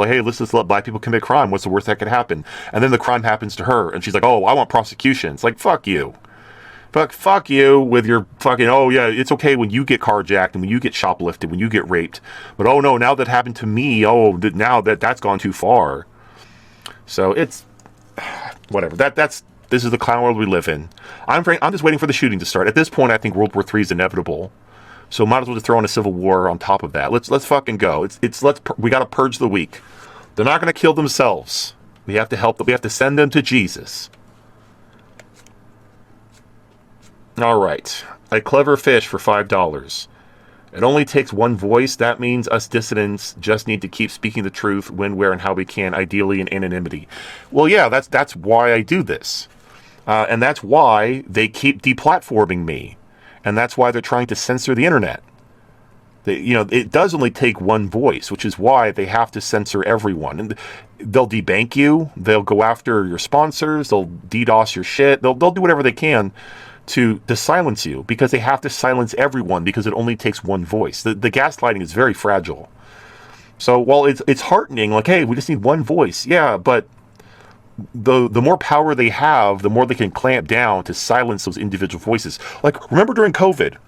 like, hey, let's just let black people commit crime. What's the worst that could happen? And then the crime happens to her, and she's like, oh, I want prosecution. It's like, fuck you. Fuck you with your fucking, oh yeah, it's okay when you get carjacked and when you get shoplifted, when you get raped. But oh no, now that happened to me, now that's gone too far. So it's whatever. This is the clown world we live in. I'm just waiting for the shooting to start. At this point, I think World War III is inevitable. So might as well just throw in a civil war on top of that. Let's fucking go. We got to purge the weak. They're not going to kill themselves. We have to help them. We have to send them to Jesus. All right. A clever fish for $5. It only takes one voice. That means us dissidents just need to keep speaking the truth when, where, and how we can, ideally in anonymity. Well, yeah, that's why I do this. And that's why they keep deplatforming me. And that's why they're trying to censor the internet. It does only take one voice, which is why they have to censor everyone. And they'll debank you. They'll go after your sponsors. They'll DDoS your shit. They'll do whatever they can to silence you, because they have to silence everyone, because it only takes one voice. The gaslighting is very fragile. So while it's heartening, like, hey, we just need one voice. Yeah, but the more power they have, the more they can clamp down to silence those individual voices. Like, remember during COVID,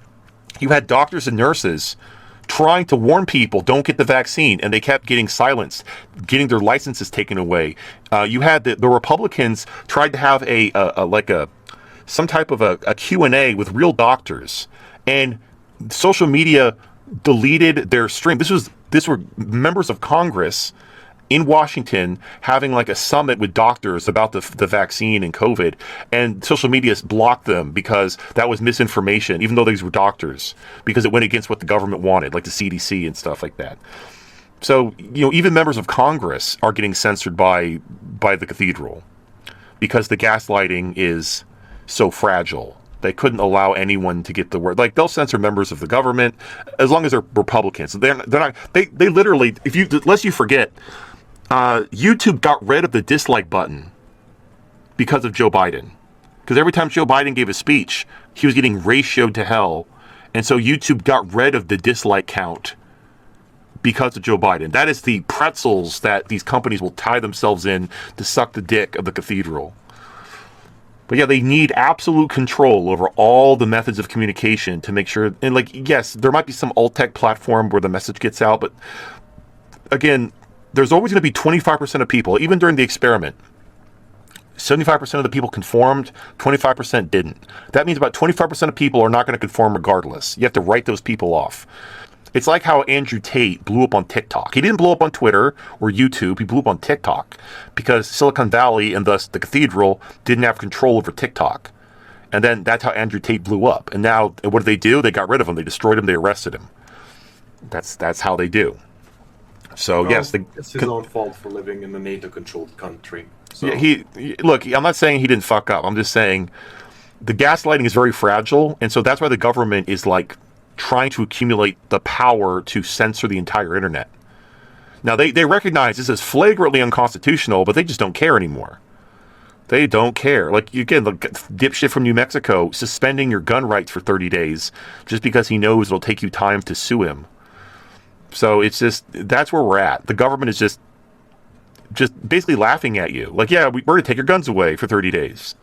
you had doctors and nurses trying to warn people, don't get the vaccine, and they kept getting silenced, getting their licenses taken away. You had the Republicans tried to have some type of a Q&A with real doctors, and social media deleted their stream. This were members of Congress in Washington having like a summit with doctors about the vaccine and COVID, and social media blocked them because that was misinformation, even though these were doctors, because it went against what the government wanted, like the CDC and stuff like that. So, even members of Congress are getting censored by the cathedral because the gaslighting is so fragile. They couldn't allow anyone to get the word. Like, they'll censor members of the government as long as they're Republicans. They're not. They literally, unless you forget, YouTube got rid of the dislike button because of Joe Biden. Because every time Joe Biden gave a speech, he was getting ratioed to hell, and so YouTube got rid of the dislike count because of Joe Biden. That is the pretzels that these companies will tie themselves in to suck the dick of the cathedral. But yeah, they need absolute control over all the methods of communication to make sure, and like, yes, there might be some alt-tech platform where the message gets out, but again, there's always going to be 25% of people, even during the experiment, 75% of the people conformed, 25% didn't. That means about 25% of people are not going to conform regardless. You have to write those people off. It's like how Andrew Tate blew up on TikTok. He didn't blow up on Twitter or YouTube. He blew up on TikTok because Silicon Valley and thus the cathedral didn't have control over TikTok. And then that's how Andrew Tate blew up. And now, what did they do? They got rid of him. They destroyed him. They arrested him. That's how they do. So, well, yes. It's his own fault for living in a NATO-controlled country. So. Yeah, look, I'm not saying he didn't fuck up. I'm just saying the gaslighting is very fragile. And so that's why the government is like trying to accumulate the power to censor the entire internet. Now, they recognize this is flagrantly unconstitutional, but they just don't care anymore. They don't care. Like, again, the dipshit from New Mexico suspending your gun rights for 30 days just because he knows it'll take you time to sue him. So it's just, that's where we're at. The government is just basically laughing at you. Like, yeah, we're going to take your guns away for 30 days.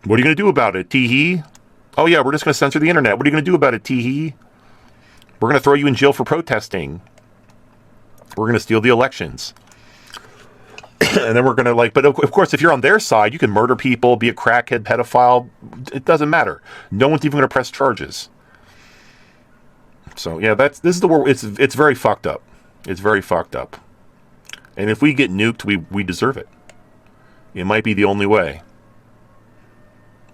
What are you going to do about it, tee-hee? Oh, yeah, we're just going to censor the internet. What are you going to do about it, tee-hee? We're going to throw you in jail for protesting. We're going to steal the elections. And then we're going to, but of course, if you're on their side, you can murder people, be a crackhead, pedophile. It doesn't matter. No one's even going to press charges. So, yeah, this is the world. It's very fucked up. It's very fucked up. And if we get nuked, we deserve it. It might be the only way.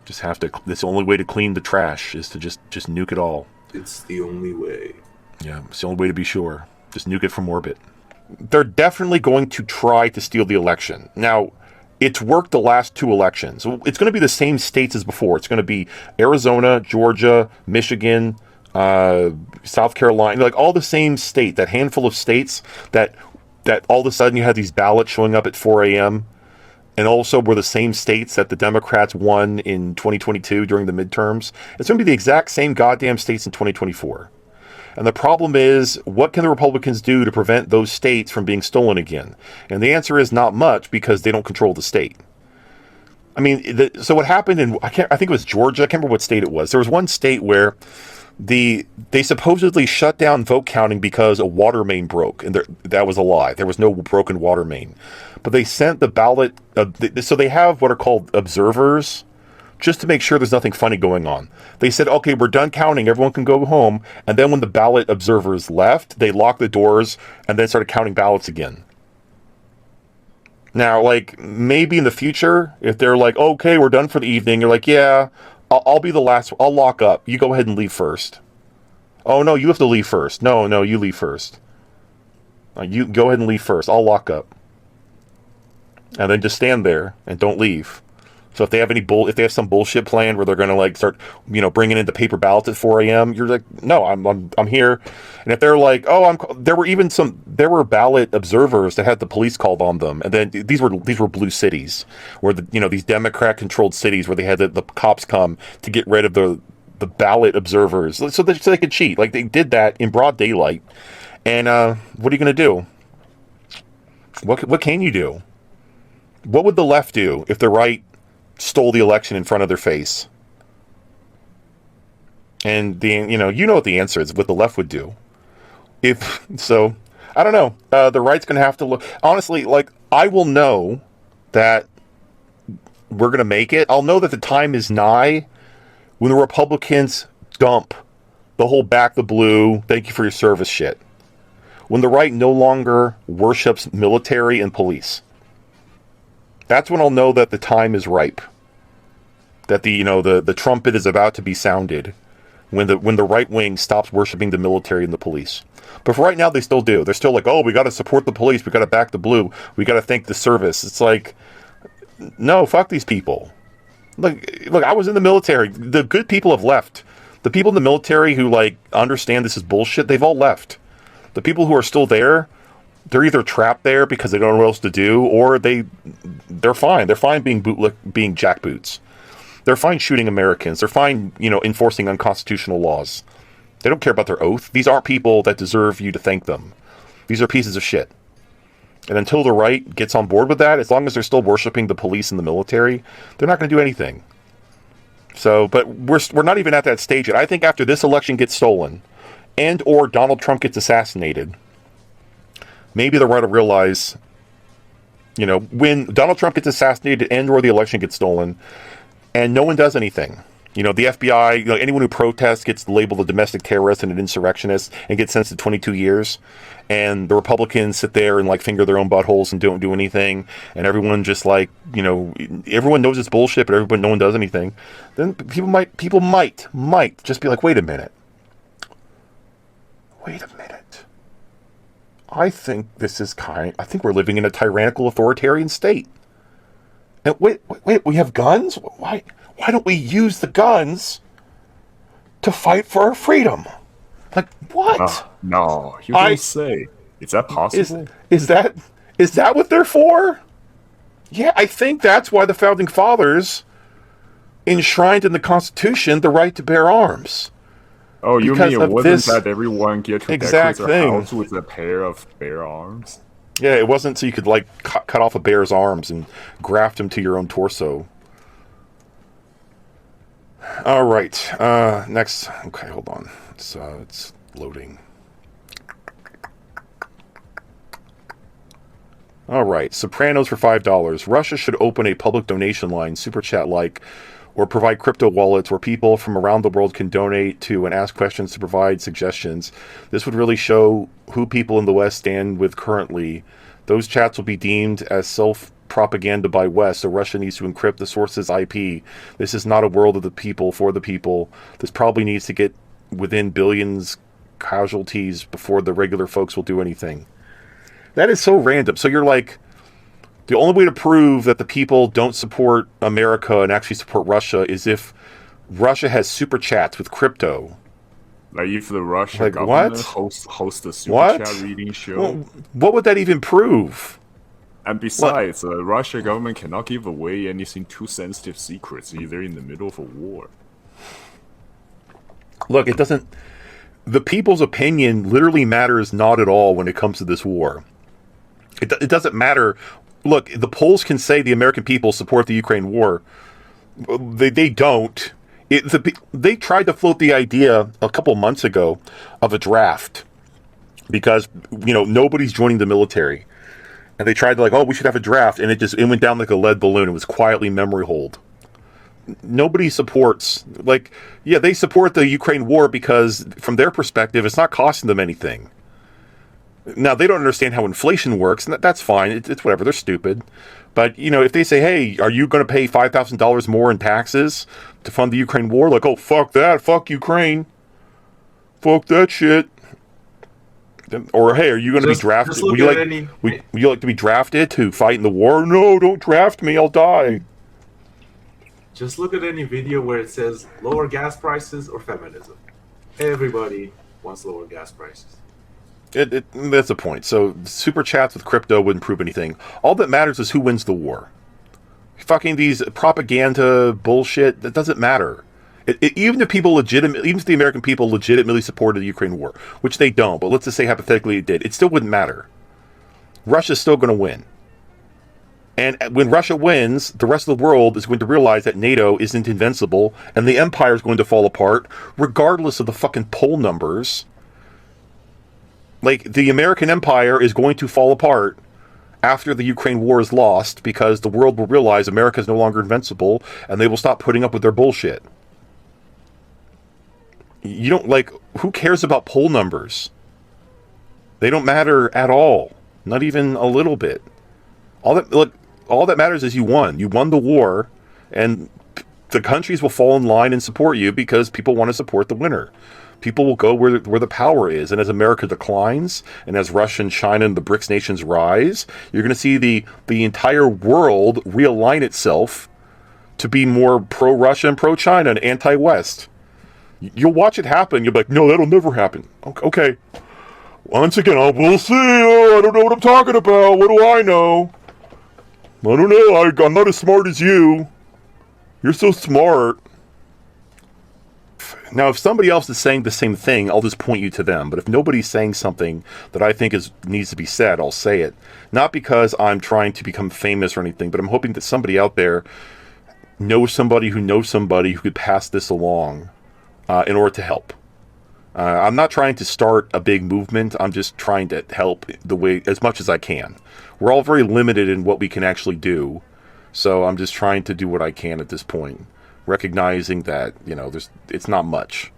Just have to. That's the only way to clean the trash is to just nuke it all. It's the only way. Yeah, it's the only way to be sure. Just nuke it from orbit. They're definitely going to try to steal the election. Now, it's worked the last two elections. It's going to be the same states as before. It's going to be Arizona, Georgia, Michigan, South Carolina, like all the same state. That handful of states that all of a sudden you have these ballots showing up at 4 a.m. and also were the same states that the Democrats won in 2022 during the midterms. It's going to be the exact same goddamn states in 2024. And the problem is, what can the Republicans do to prevent those states from being stolen again? And the answer is not much, because they don't control the state. I mean, so what happened in, I think it was Georgia. I can't remember what state it was. There was one state where they supposedly shut down vote counting because a water main broke, and that was a lie. There was no broken water main. But they sent the ballot, so they have what are called observers, just to make sure there's nothing funny going on. They said, okay, we're done counting, everyone can go home. And then when the ballot observers left, they locked the doors and then started counting ballots again. Now, like, maybe in the future, if they're like, okay, we're done for the evening, you're like, yeah, I'll be the last, I'll lock up. You go ahead and leave first. Oh, no, you have to leave first. No, you leave first. You go ahead and leave first. I'll lock up. And then just stand there and don't leave. So if they have if they have some bullshit plan where they're going to like start, bringing in the paper ballots at 4 a.m., you're like, no, I'm here. And if they're like, there were ballot observers that had the police called on them, and then these were blue cities, where these Democrat controlled cities where they had the cops come to get rid of the ballot observers, so they could cheat. Like, they did that in broad daylight. And what are you going to do? What can you do? What would the left do if the right stole the election in front of their face? And you know what the answer is, what the left would do. So, I don't know. The right's going to have to look. Honestly, like, I will know that we're going to make it. I'll know that the time is nigh when the Republicans dump the whole back the blue, thank you for your service shit. When the right no longer worships military and police. That's when I'll know that the time is ripe. That the trumpet is about to be sounded. When the right wing stops worshiping the military and the police. But for right now, they still do. They're still like, oh, we got to support the police. We got to back the blue. We got to thank the service. It's like, no, fuck these people. Look, I was in the military. The good people have left. The people in the military who understand this is bullshit, they've all left. The people who are still there, they're either trapped there because they don't know what else to do, or they're fine. They're fine being jackboots. They're fine shooting Americans. They're fine, enforcing unconstitutional laws. They don't care about their oath. These aren't people that deserve you to thank them. These are pieces of shit. And until the right gets on board with that, as long as they're still worshiping the police and the military, they're not going to do anything. So, but we're not even at that stage yet. I think after this election gets stolen, and or Donald Trump gets assassinated, maybe the right will realize, when Donald Trump gets assassinated and or the election gets stolen, and no one does anything. The FBI, anyone who protests gets labeled a domestic terrorist and an insurrectionist and gets sentenced to 22 years. And the Republicans sit there and finger their own buttholes and don't do anything. And everyone just everyone knows it's bullshit, but no one does anything. Then people might just be like, wait a minute. I think we're living in a tyrannical authoritarian state. And wait, we have guns? Why don't we use the guns to fight for our freedom? Like, what? No, you don't say. Is that possible? Is that what they're for? Yeah, I think that's why the Founding Fathers enshrined in the Constitution the right to bear arms. Oh, you mean it wasn't that everyone get to decorate their house with a pair of bear arms? Yeah, it wasn't so you could cut off a bear's arms and graft them to your own torso. All right, next. Okay, hold on. It's loading. All right, Sopranos for $5. Russia should open a public donation line, super chat or provide crypto wallets where people from around the world can donate to and ask questions to provide suggestions. This would really show who people in the West stand with currently. Those chats will be deemed as self-propaganda by West, so Russia needs to encrypt the source's IP. This is not a world of the people for the people. This probably needs to get within billions casualties before the regular folks will do anything. That is so random. So you're like, the only way to prove that the people don't support America and actually support Russia is if Russia has super chats with crypto. Like if the Russian government hosts a super chat reading show. Well, what would that even prove? And besides, the Russian government cannot give away anything too sensitive secrets. They're in the middle of a war. Look, it doesn't... the people's opinion literally matters not at all when it comes to this war. It doesn't matter. Look, the polls can say the American people support the Ukraine war. They don't. They tried to float the idea a couple months ago of a draft because, nobody's joining the military. And they tried to we should have a draft, and it went down like a lead balloon. It was quietly memory hold. Nobody supports, they support the Ukraine war because from their perspective, it's not costing them anything. Now, they don't understand how inflation works, and that's fine. It's whatever. They're stupid. But, if they say, hey, are you going to pay $5,000 more in taxes to fund the Ukraine war? Oh, fuck that. Fuck Ukraine. Fuck that shit. Or, hey, are you going to be drafted? Would you like to be drafted to fight in the war? No, don't draft me. I'll die. Just look at any video where it says lower gas prices or feminism. Everybody wants lower gas prices. That's the point. So super chats with crypto wouldn't prove anything. All that matters is who wins the war. Fucking these propaganda bullshit, that doesn't matter. Even if the American people legitimately supported the Ukraine war, which they don't, but let's just say hypothetically it did, it still wouldn't matter. Russia's still going to win. And when Russia wins, the rest of the world is going to realize that NATO isn't invincible, and the empire is going to fall apart, regardless of the fucking poll numbers. The American empire is going to fall apart after the Ukraine war is lost, because the world will realize America is no longer invincible, and they will stop putting up with their bullshit. You don't, who cares about poll numbers? They don't matter at all. Not even a little bit. All that matters is you won. You won the war, and the countries will fall in line and support you because people want to support the winner. People will go where the power is, and as America declines, and as Russia and China and the BRICS nations rise, you're going to see the entire world realign itself to be more pro-Russia and pro-China and anti-West. You'll watch it happen. You'll be like, no, that'll never happen. Okay. Once again, we'll see. I don't know what I'm talking about. What do I know? I don't know. I'm not as smart as you. You're so smart. Now, if somebody else is saying the same thing, I'll just point you to them. But if nobody's saying something that I think needs to be said, I'll say it. Not because I'm trying to become famous or anything, but I'm hoping that somebody out there knows somebody who could pass this along in order to help. I'm not trying to start a big movement. I'm just trying to help as much as I can. We're all very limited in what we can actually do. So I'm just trying to do what I can at this point, recognizing that, it's not much.